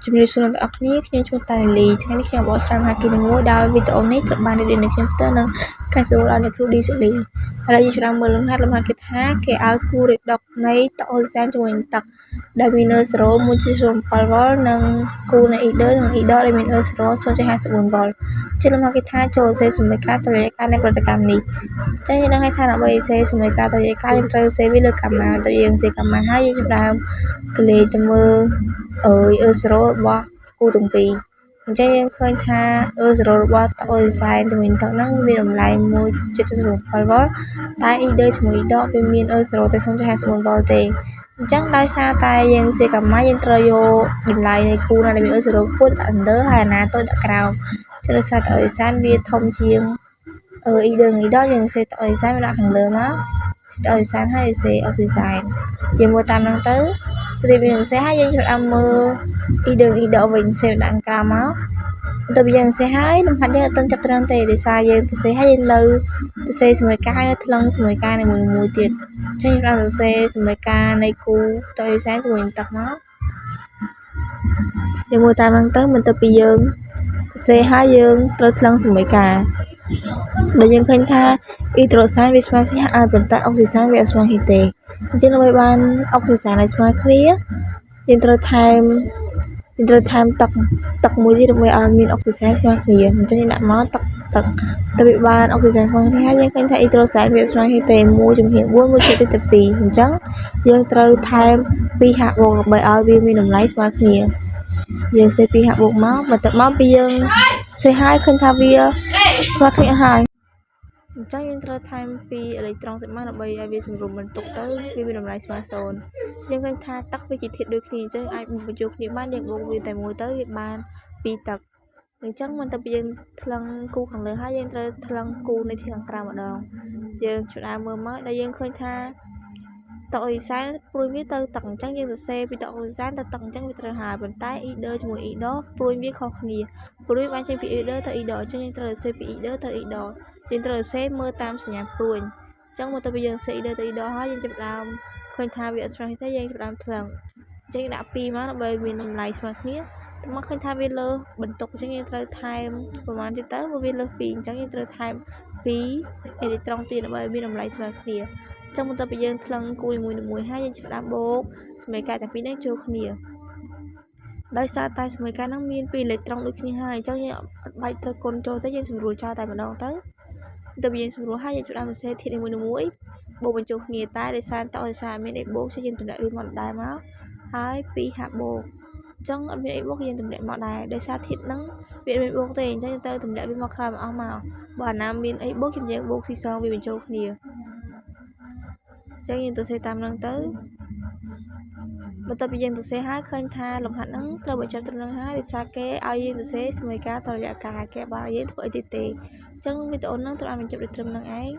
ជំរាបសួរអ្នកទាំងអស់គ្នាខ្ញុំឈ្មោះតានីលីថ្ងៃនេះខ្ញុំបកស្រាយមហាគីមួយដោយវីដេអូនេះត្រូវបានរៀបរៀងដោយខ្ញុំផ្ទាល់និងការចូលដល់អ្នកគ្រូឌីសូលីឥឡូវយើងឆ្លងមើលលំហាត់គេថាគេឲ្យគូរេដុកនៃតអូសែនជាមួយនឹងទឹកដែលមាន0 1.07 វ៉ុលនិងគូនៃអ៊ីដឺនិងអ៊ីដដែលមាន0.54 វ៉ុលជាលំហាត់គេថាចូលសេសមីការតរិយាការនៃប្រតិកម្មនេះចឹងយើងនឹងឲ្យថាដើម្បីសេសមីការតរិយាការយើងត្រូវសេវាលើកាម៉ាទៅយើងសេកាម៉ាហើយយើងចាប់ដើមកលេទៅមើល0របស់គូទាំងពីរអញ្ចឹងយើងឃើញថា0របស់តអូសែនជាមួយទឹកហ្នឹងមានតម្លៃ 1.07 វ៉ុលតែអ៊ីដឺជាមួយអ៊ីដវាមាន0តែ0.54 វ៉ុលទេអញ្ចឹងដោយសារតែយើងសេកាម៉ាយើងត្រូវយកតម្លៃនៃគូណាដែលមាន0ខ្ពស់ដាក់លើហើយអាណាតូចដាក់ក្រោមចឹងដោយសារតអូសែនវាធំជាងអ៊ីដឺនិងអ៊ីដយើងសេតអូសែនវាដាក់ខាងលើមកសេតអូសែនហើយសេអូសែនយើងមើលតាមហ្នឹងទៅពីយើងសេហើយយើងចាប់មើលអ៊ីដឺវិញសេដាក់ក្រោមមកទៅយើងសេហើយលំហាត់យើងអត់ទាន់ចាប់ត្រឹមទេដោយសារយើងទៅសេហើយយើងនៅទៅសេសមីការនៅថ្លឹងសមីការនៃមួយទៀតអញ្ចឹងយើងទៅសេសមីការនៃគូតអូសែនជាមួយទឹកមកយើងមើលតាមហ្នឹងទៅមិនទៅពីយើងទៅសេហើយយើងត្រូវថ្លឹងសមីការដែលយើងឃើញថាអ៊ីដ្រូសែនវាស្មើគ្នាហើយប៉ុន្តែអុកស៊ីសែនវាអត់ស្មើគ្នាទេអញ្ចឹងដើម្បីបានអុកស៊ីសែនឲ្យស្មើគ្នាយើងត្រូវថែមទឹកមួយទៀតដើម្បីឲ្យមានអុកស៊ីសែនស្មើគ្នាអញ្ចឹងយើងដាក់មកទឹកទៅវាបានអុកស៊ីសែនស្មើគ្នាហើយយើងឃើញថាអ៊ីដ្រូសែនវាស្មើគ្នាទេ 1.4 1.2 អញ្ចឹងយើងត្រូវថែម2ហាក់បូកដើម្បីឲ្យវាមានតម្លៃស្មើគ្នាយើងសេ2ហាក់បូកមកបន្ទាប់មកពីយើងសេហើយឃើញថាវាស្មើគ្នាហើយអញ្ចឹងយើងត្រូវថែមពីអេឡិចត្រូនសិមកដើម្បីឲ្យវាសម្រុំបន្ទុកទៅវាមានតម្លៃស្មើ0យើងឃើញថាទឹកវាជាធាតុដូចគ្នាអញ្ចឹងអាចបញ្ចូលគ្នាបានយើងបូកវាតែមួយទៅវាបាន2ទឹកអញ្ចឹងមិនទៅពីយើងថ្លឹងគូខាងលើហើយយើងត្រូវថ្លឹងគូនៅខាងក្រោមម្ដងយើងឆ្លើយមើលមកដែលយើងឃើញថាតអូសែនព្រួយវាទៅទឹកអញ្ចឹងយើងសរសេរពីតអូសែនទៅទឹកអញ្ចឹងវាត្រូវហើយប៉ុន្តែអ៊ីដឺជាមួយអ៊ីដព្រួយវាខុសគ្នាព្រួយបានចេញពីអ៊ីដឺទៅអ៊ីដអញ្ចឹងយើងត្រូវសរសេរពីអ៊ីដឺទៅអ៊ីដយើងត្រូវសរសេរមើលតាមសញ្ញាព្រួយអញ្ចឹងមកទៅពីយើងសេអ៊ីដឺទៅអ៊ីដហើយយើងចាប់ដើមឃើញថាវាអត់ស្មើទេយើងចាប់ដើមថ្លឹងអញ្ចឹងដាក់2មកដើម្បីមានតម្លៃស្មើគ្នាតែមកឃើញថាវាលើសបន្ទុកអញ្ចឹងយើងត្រូវថែមប្រហែលទៀតទៅមកវាលើស2អញ្ចឹងយើងត្រូវថែម2អេឡិចត្រូនទៀតដើម្បីមានតម្លៃស្មើគ្នាចឹងបន្ទាប់ពីយើងថ្លឹងគូនីមួយៗហើយយើងចាប់ដើមបូកសមីការទាំងពីរនេះចូលគ្នាដោយសារតែសមីការហ្នឹងមាន2អេឡិចត្រូនដូចគ្នាហើយអញ្ចឹងយើងអត់បាច់ត្រូវគុណចូលទេយើងស្រួលចោលតែម្ដងទៅទៅយើងស្រួលហើយយើងចាប់ដើមសរសេរធាតុនីមួយៗបូកបញ្ចូលគ្នាតែដោយសារតអូសែនមានអីបូកយើងតម្លាក់វាមកដែរមកហើយ2ហាក់បូកអញ្ចឹងអត់មានអីបូកយើងតម្លាក់មកដែរដោយសារធាតុហ្នឹងវាមានបូកទេអញ្ចឹងយើងត្រូវតម្លាក់វាមកក្រោយមកអស់មកបើអាណាមានអីបូកយើងបូកស៊ីសងវាបញ្ចូលគ្នាចឹងយើងទៅសេតាមហ្នឹងទៅបន្ទាប់ពីយើងទៅសេហើយឃើញថាលំហាត់ហ្នឹងត្រូវបញ្ចប់ត្រឹមហ្នឹងហើយដោយសារគេឲ្យយើងទៅសេសមីការតរយៈកាយគេបើយើងធ្វើអីទៀតទេអញ្ចឹងវីដេអូហ្នឹងត្រូវបានបញ្ចប់ដល់ត្រឹមហ្នឹងឯង